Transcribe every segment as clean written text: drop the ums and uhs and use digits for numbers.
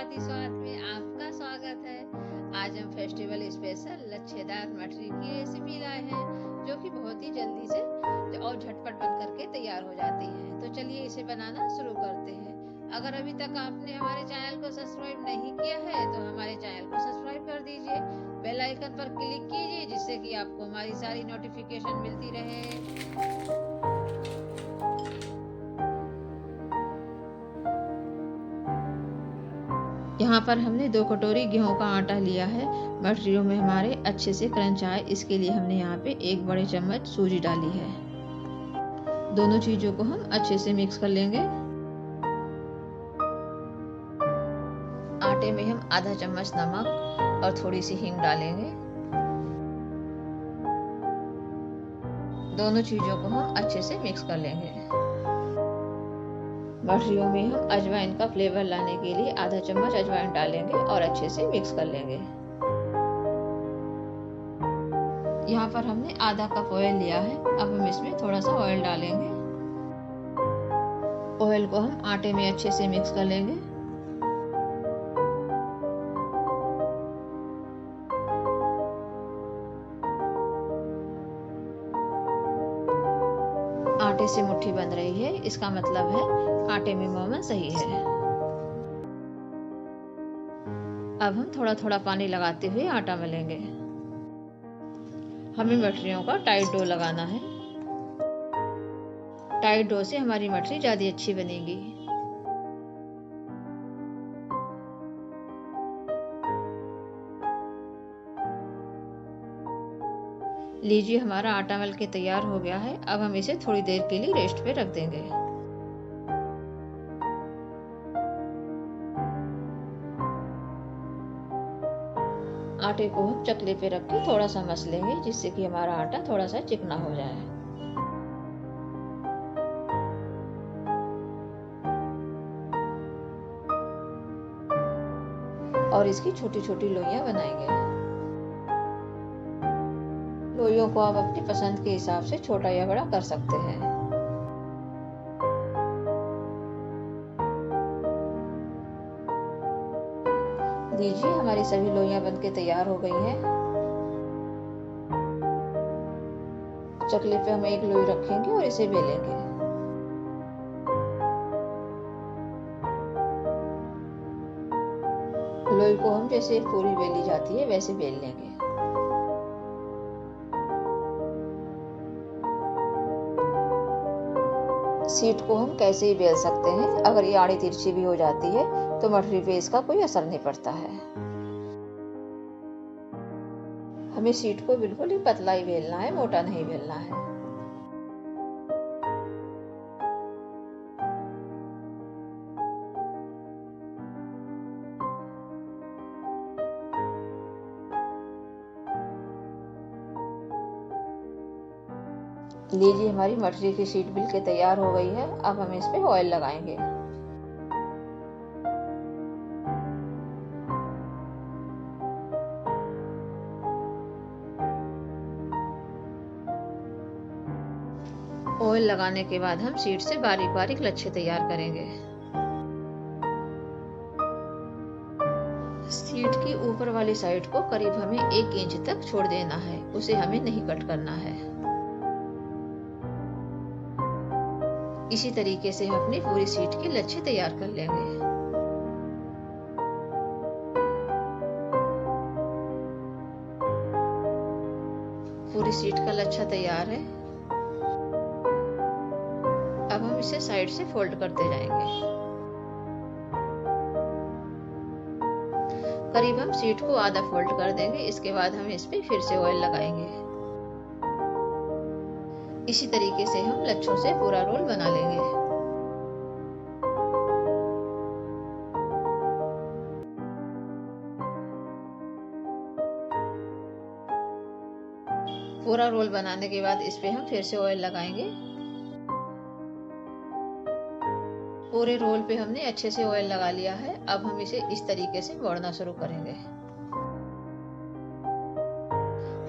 गुजराती स्वाद में आपका स्वागत है। आज हम फेस्टिवल स्पेशल लच्छेदार मठरी की रेसिपी लाए हैं, जो कि बहुत ही जल्दी से और झटपट बन करके तैयार हो जाती है। तो चलिए इसे बनाना शुरू करते हैं। अगर अभी तक आपने हमारे चैनल को सब्सक्राइब नहीं किया है तो हमारे चैनल को सब्सक्राइब कर दीजिए, बेल आइकन पर क्लिक कीजिए, जिससे कि आपको हमारी सारी नोटिफिकेशन मिलती रहे। यहाँ पर हमने 2 कटोरी गेहूं का आटा लिया है। मठरियों में हमारे अच्छे से क्रंच आए, इसके लिए हमने यहाँ पे 1 बड़े चम्मच सूजी डाली है। दोनों चीजों को हम अच्छे से मिक्स कर लेंगे। आटे में हम आधा चम्मच नमक और थोड़ी सी हींग डालेंगे। दोनों चीजों को हम अच्छे से मिक्स कर लेंगे। मठरियों में हम अजवाइन का फ्लेवर लाने के लिए आधा चम्मच अजवाइन डालेंगे और अच्छे से मिक्स कर लेंगे। यहाँ पर हमने आधा कप ऑयल लिया है। अब हम इसमें थोड़ा सा ऑयल डालेंगे। ऑयल को हम आटे में अच्छे से मिक्स कर लेंगे। आटे से मुट्ठी बन रही है, इसका मतलब है आटे में मोमन सही है। अब हम थोड़ा थोड़ा पानी लगाते हुए आटा मलेंगे। हमें मठरियों का टाइट डो लगाना है। टाइट डो से हमारी मठरी ज्यादा अच्छी बनेगी। लीजिए, हमारा आटा मल के तैयार हो गया है। अब हम इसे थोड़ी देर के लिए रेस्ट पे रख देंगे। आटे को हम चकले पे रख के थोड़ा सा मस लेंगे, जिससे कि हमारा आटा थोड़ा सा चिकना हो जाए। और इसकी छोटी छोटी लोइयां बनाएंगे। लोइयों को आप अपनी पसंद के हिसाब से छोटा या बड़ा कर सकते हैं। लीजिए, हमारी सभी लोइयां बनके तैयार हो गई हैं। चकले पे हम एक लोई रखेंगे और इसे बेलेंगे। लोई को हम जैसे एक पूरी बेली जाती है वैसे बेल लेंगे। सीट को हम कैसे ही बेल सकते हैं। अगर ये आड़ी तिरछी भी हो जाती है तो मठरी पे इसका कोई असर नहीं पड़ता है। हमें सीट को बिल्कुल ही पतला ही बेलना है, मोटा नहीं बेलना है। लीजिए, हमारी मठरी की शीट बिल के तैयार हो गई है। अब हम इस पे ऑयल लगाएंगे। ऑयल लगाने के बाद हम शीट से बारीक बारीक लच्छे तैयार करेंगे। शीट की ऊपर वाली साइड को करीब हमें 1 इंच तक छोड़ देना है, उसे हमें नहीं कट करना है। इसी तरीके से हम अपनी पूरी शीट के लच्छे तैयार कर लेंगे। पूरी शीट का लच्छा तैयार है। अब हम इसे साइड से फोल्ड करते जाएंगे। करीब हम शीट को आधा फोल्ड कर देंगे। इसके बाद हम इस पे फिर से ऑयल लगाएंगे। इसी तरीके से हम लच्छों से पूरा रोल बना लेंगे। पूरा रोल बनाने के बाद इस पे हम फिर से ऑयल लगाएंगे। पूरे रोल पे हमने अच्छे से ऑयल लगा लिया है। अब हम इसे इस तरीके से मोड़ना शुरू करेंगे।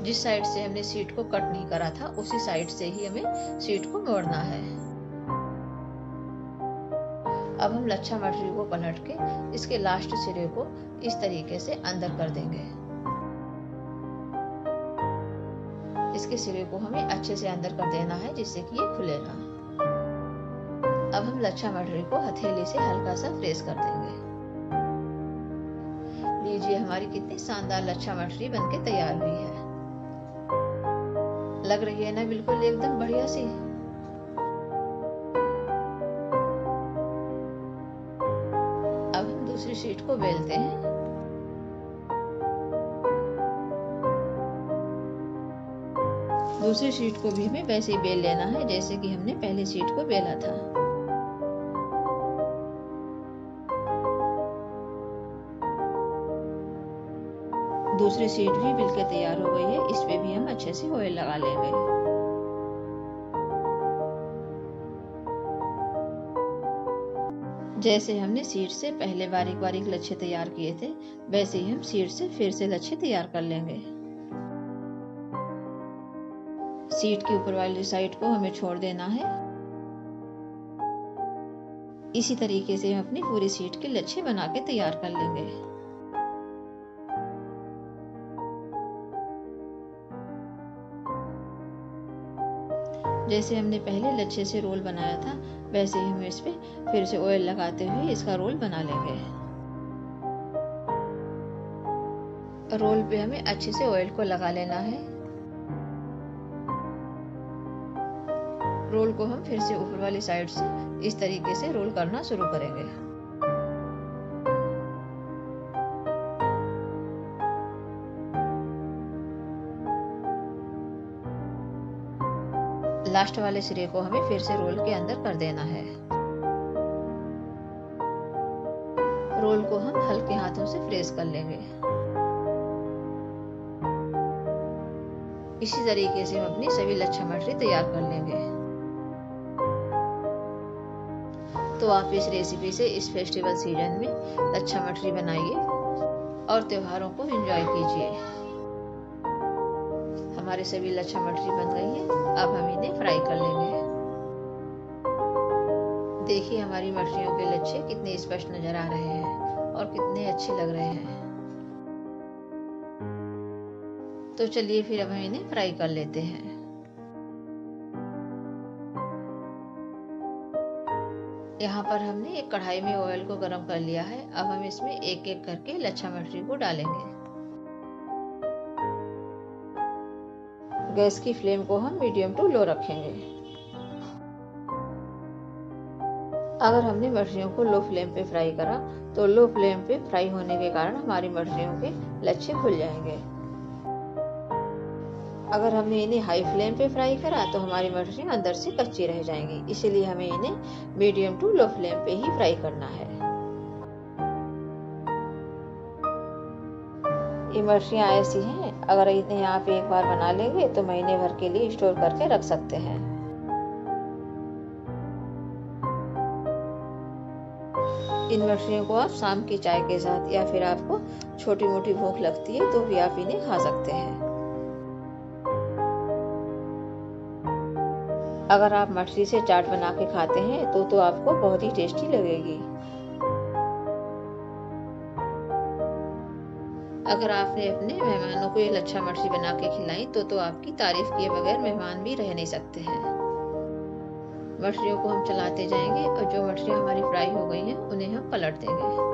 जिस साइड से हमने शीट को कट नहीं करा था उसी साइड से ही हमें शीट को मोड़ना है। अब हम लच्छा मटरी को पलट के इसके लास्ट सिरे को इस तरीके से अंदर कर देंगे। इसके सिरे को हमें अच्छे से अंदर कर देना है जिससे कि ये खुले ना। अब हम लच्छा मटरी को हथेली से हल्का सा प्रेस कर देंगे। लीजिए हमारी कितनी शानदार लच्छा मटरी बनके तैयार हुई है। लग रही है ना बिल्कुल एकदम बढ़िया सी। अब हम दूसरी शीट को बेलते हैं। दूसरी शीट को भी हमें वैसे ही बेल लेना है जैसे कि हमने पहली शीट को बेला था। दूसरी शीट भी बिल के तैयार हो गई है। इस पे भी हम अच्छे से ऑयल लगा लेंगे। जैसे हमने शीट से पहले बारीक बारीक लच्छे तैयार किए थे वैसे ही हम शीट से फिर से लच्छे तैयार कर लेंगे। शीट की ऊपर वाली साइड को हमें छोड़ देना है। इसी तरीके से हम अपनी पूरी शीट के लच्छे बना के तैयार कर लेंगे। जैसे हमने पहले लच्छे से रोल बनाया था वैसे ही हम इस पे फिर से ऑयल लगाते हुए इसका रोल बना लेंगे। रोल पे हमें अच्छे से ऑयल को लगा लेना है। रोल को हम फिर से ऊपर वाली साइड से इस तरीके से रोल करना शुरू करेंगे। लास्ट वाले सिरे को हमें फिर से रोल के अंदर कर देना है। रोल को हम हल्के हाथों से प्रेस कर लेंगे। इसी तरीके से हम अपनी सभी लच्छा मटरी तैयार कर लेंगे। तो आप इस रेसिपी से इस फेस्टिवल सीजन में लच्छा मटरी बनाइए और त्योहारों को एंजॉय कीजिए। हमारे सभी लच्छा मटरी बन गई है। अब हम इन्हें फ्राई कर लेंगे। देखिए हमारी मटरियों के लच्छे कितने स्पष्ट नजर आ रहे हैं और कितने अच्छे लग रहे हैं। तो चलिए फिर अब हम इन्हें फ्राई कर लेते हैं। यहाँ पर हमने एक कढ़ाई में ऑयल को गरम कर लिया है। अब हम इसमें एक एक करके लच्छा मटरी को डालेंगे। गैस की फ्लेम को हम मीडियम टू लो रखेंगे। अगर हमने मटरियों को लो फ्लेम पे फ्राई करा तो लो फ्लेम पे फ्राई होने के कारण हमारी मटरियों के लच्छे खुल जाएंगे। अगर हमने इन्हें हाई फ्लेम पे फ्राई करा तो हमारी मटरियां अंदर से कच्ची रह जाएंगी। इसीलिए हमें इन्हें मीडियम टू लो फ्लेम पे ही फ्राई करना है। ये मटरियां ऐसी हैं, अगर इन्हें आप एक बार बना लेंगे तो महीने भर के लिए स्टोर करके रख सकते हैं। इन मटरियों को आप शाम की चाय के साथ या फिर आपको छोटी मोटी भूख लगती है तो भी आप इन्हें खा सकते हैं। अगर आप मटरी से चाट बना के खाते हैं तो आपको बहुत ही टेस्टी लगेगी। अगर आपने अपने मेहमानों को ये लच्छा मटरी बना के खिलाई तो आपकी तारीफ किए बगैर मेहमान भी रह नहीं सकते हैं। मटरियों को हम चलाते जाएंगे और जो मटरियां हमारी फ्राई हो गई हैं उन्हें हम पलट देंगे।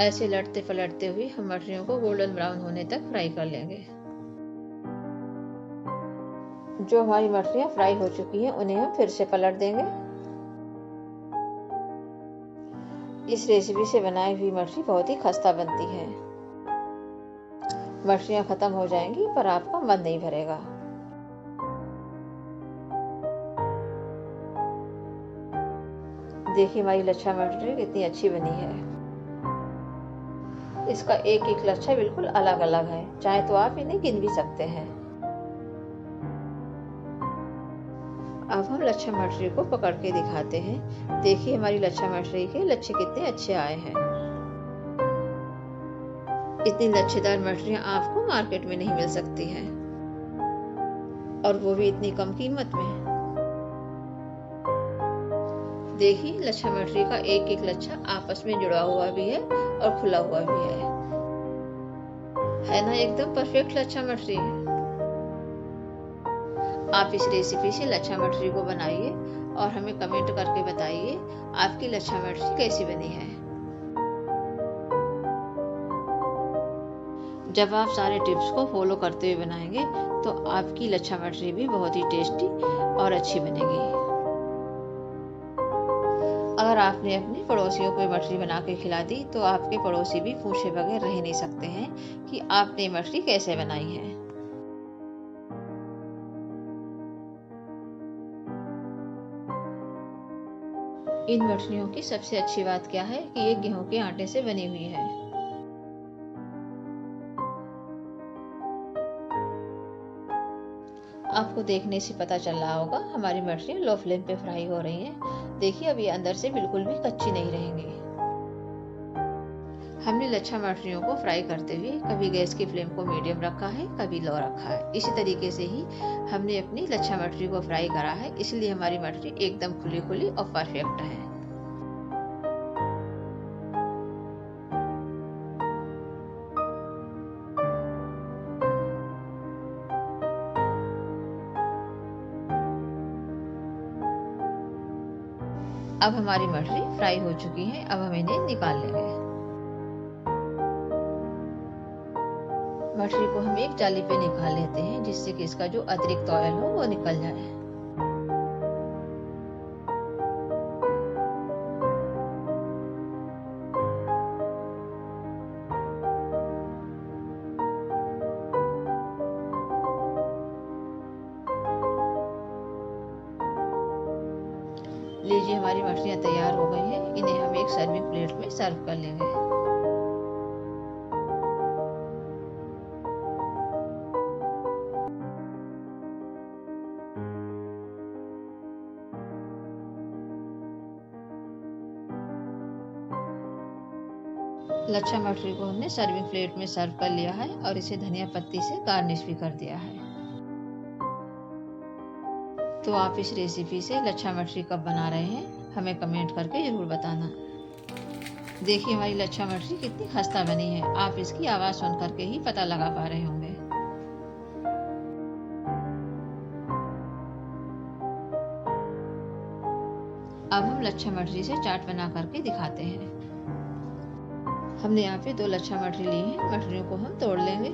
ऐसे लटते पलटते हुए हम मटरियों को गोल्डन ब्राउन होने तक फ्राई कर लेंगे। जो हमारी मटरियां फ्राई हो चुकी हैं उन्हें हम फिर से पलट देंगे। इस रेसिपी से बनाई हुई मटरी बहुत ही खस्ता बनती है। मटरियां खत्म हो जाएंगी पर आपका मन नहीं भरेगा। देखिए हमारी लच्छा मटरी कितनी अच्छी बनी है। इसका एक एक लच्छा बिल्कुल अलग अलग है, चाहे तो आप इन्हें गिन भी सकते हैं। अब हम लच्छा मटरी को पकड़ के दिखाते हैं। देखिए हमारी लच्छा मटरी के लच्छे कितने अच्छे आए हैं। इतनी लच्छेदार मटरियां आपको मार्केट में नहीं मिल सकती हैं। और वो भी इतनी कम कीमत में। देखिए लच्छा मटरी का एक एक लच्छा आपस में जुड़ा हुआ भी है और खुला हुआ भी है ना एकदम परफेक्ट लच्छा मटरी। आप इस रेसिपी से लच्छा मटरी को बनाइए और हमें कमेंट करके बताइए आपकी लच्छा मटरी कैसी बनी है। जब आप सारे टिप्स को फॉलो करते हुए बनाएंगे तो आपकी लच्छा मटरी भी बहुत ही टेस्टी और अच्छी बनेगी। अगर आपने अपने पड़ोसियों को मटरी बना के खिला दी तो आपके पड़ोसी भी पूछे बगैर रह नहीं सकते हैं कि आपने मटरी कैसे बनाई है। इन मठरियों की सबसे अच्छी बात क्या है कि ये गेहूं के आटे से बनी हुई है। आपको देखने से पता चल रहा होगा हमारी मठरियाँ लो फ्लेम पे फ्राई हो रही हैं। देखिए अब ये अंदर से बिल्कुल भी कच्ची नहीं रहेंगी। हमने लच्छा मठरियों को फ्राई करते हुए कभी गैस की फ्लेम को मीडियम रखा है, कभी लो रखा है। इसी तरीके से ही हमने अपनी लच्छा मटरी को फ्राई करा है, इसलिए हमारी मटरी एकदम खुली खुली और परफेक्ट है। अब हमारी मटरी फ्राई हो चुकी है, अब हम इन्हें निकाल लेंगे। मटरी को हम एक जाली पे निकाल लेते हैं जिससे कि इसका जो अतिरिक्त ऑयल हो वो निकल जाए। लीजिए हमारी मछलियाँ तैयार हो गई हैं। इन्हें हम एक सर्विंग प्लेट में सर्व कर लेंगे। लच्छा मटरी को हमने सर्विंग प्लेट में सर्व कर लिया है और इसे धनिया पत्ती से गार्निश भी कर दिया है। तो आप इस रेसिपी से लच्छा मटरी कब बना रहे हैं हमें कमेंट करके जरूर बताना। देखिए हमारी लच्छा मटरी कितनी खस्ता बनी है, आप इसकी आवाज सुन करके ही पता लगा पा रहे होंगे। अब हम लच्छा मटरी से चाट बना करके दिखाते हैं। हमने यहाँ पे 2 लच्छा मटरी ली है, मटरियों को हम तोड़ लेंगे।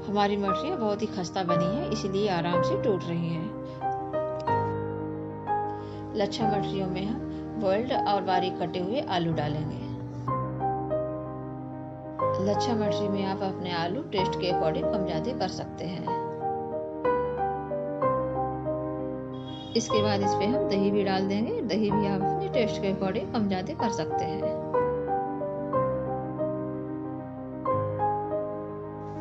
हमारी मटरियाँ बहुत ही खस्ता बनी है इसलिए आराम से टूट रही हैं। लच्छा मटरियों में हम बॉइल्ड और बारीक कटे हुए आलू डालेंगे। लच्छा मटरी में आप अपने आलू टेस्ट के अकॉर्डिंग कम ज्यादा कर सकते हैं। इसके बाद इस पे हम दही भी डाल देंगे। दही भी आप अपने टेस्ट के अकॉर्डिंग कम ज्यादा कर सकते हैं।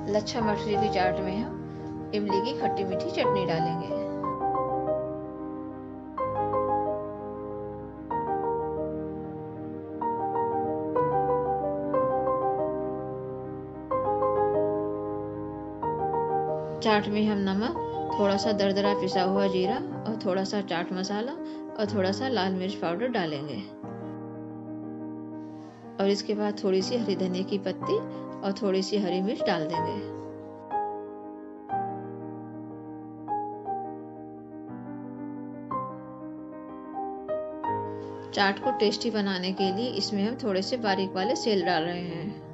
लच्छा मटरी की चाट में हम इमली की खट्टी मीठी चटनी डालेंगे। चाट में हम नमक, थोड़ा सा दरदरा पिसा हुआ जीरा और थोड़ा सा चाट मसाला और थोड़ा सा लाल मिर्च पाउडर डालेंगे। और इसके बाद थोड़ी सी हरी धनिया की पत्ती और थोड़ी सी हरी मिर्च डाल देंगे। चाट को टेस्टी बनाने के लिए इसमें हम थोड़े से बारीक वाले सेल डाल रहे हैं।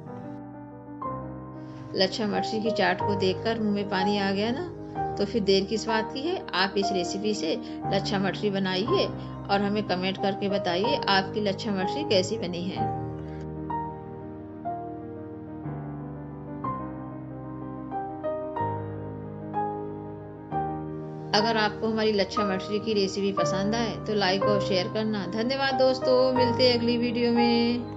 लच्छा मटरी की चाट को देखकर मुंह में पानी आ गया ना, तो फिर देर किस बात की है। आप इस रेसिपी से लच्छा मटरी बनाइए और हमें कमेंट करके बताइए आपकी लच्छा मटरी कैसी बनी है। अगर आपको हमारी लच्छा मटरी की रेसिपी पसंद आए तो लाइक और शेयर करना। धन्यवाद दोस्तों, मिलते हैं अगली वीडियो में।